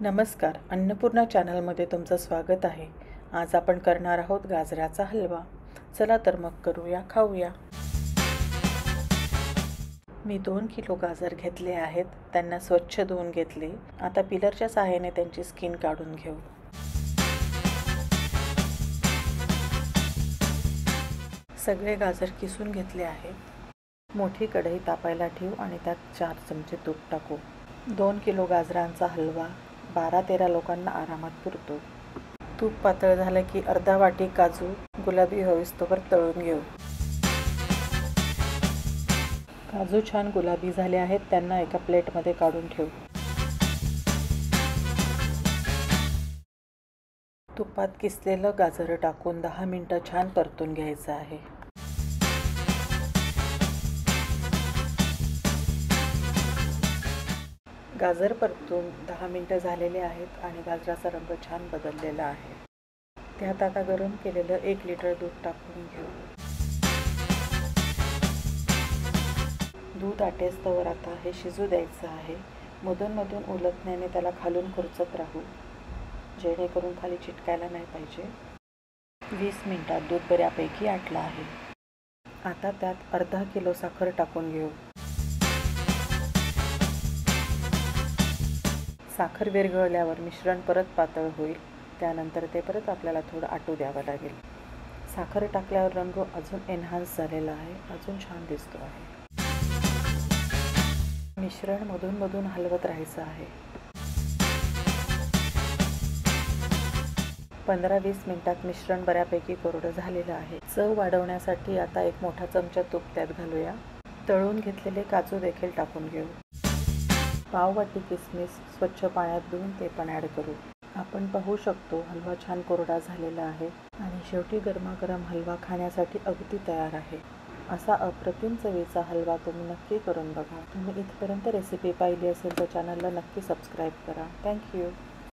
नमस्कार, अन्नपूर्णा चॅनलमध्ये तुमचं स्वागत आहे. आज आपण करणार आहोत गाजराचा हलवा. चला तर मग करूया, खाऊया. मी 2 किलो गाजर घेतले आहेत. त्यांना स्वच्छ धुवून घेतले. आता पिलरच्या सहाय्याने त्यांची स्किन काढून घेऊ. सगळे गाजर किसून घेतले आहेत. मोठी कढई तापायला ठेवू आणि त्यात 4 चमचे तूप टाकू. 2 किलो गाजरांचा हलवा 12-13 लोकांना आरामात पुरतो. तूप पातळ झालं की अर्धा वाटी काजू गुलाबी होईस्तोवर तळून घेऊ. काजू छान गुलाबी झाले आहेत. त्यांना एका प्लेटमध्ये काढून ठेवू. तुपात किसलेलं गाजर टाकून 10 मिनिटं छान परतून घ्यायचं आहे. गाजर परतून 10 मिनिटं झालेले आहेत आणि गाजराचा रंग छान बदललेला आहे. त्यात आता गरम केलेलं 1 लिटर दूध टाकून घेऊ. दूध आटेस्तवर आता हे शिजू द्यायचं आहे. मधून उलटण्याने त्याला खालून खुरचत राहू, जेणेकरून खाली चिटकायला नाही पाहिजे. 20 मिनिटात दूध बऱ्यापैकी आटलं आहे. आता त्यात अर्धा किलो साखर टाकून घेऊ. साखर विरघळल्यावर मिश्रण परत पातळ होईल. त्यानंतर ते परत आपल्याला थोडं आटू द्यावं लागेल. साखर टाकल्यावर रंग अजून एनहान्स झालेला आहे, अजून छान दिसतो आहे. मिश्रण मधून हलवत राहायचं आहे. 15-20 मिनिटात मिश्रण बऱ्यापैकी कोरडं झालेलं आहे. चव वाढवण्यासाठी आता 1 मोठा चमचा तूप त्यात घालूया. तळून घेतलेले काजू देखील टाकून घेऊ. पाव वाटी किसमिस स्वच्छ पाण्यात धुवून ते पण ॲड करू. आपण पाहू शकतो हलवा छान कोरडा झालेला आहे आणि शेवटी गरमागरम हलवा खाण्यासाठी अगदी तयार आहे. असा अप्रतिम चवीचा हलवा तुम्ही नक्की करून बघा. तुम्ही इथपर्यंत रेसिपी पाहिली असेल तर चॅनलला नक्की सबस्क्राईब करा. थँक्यू.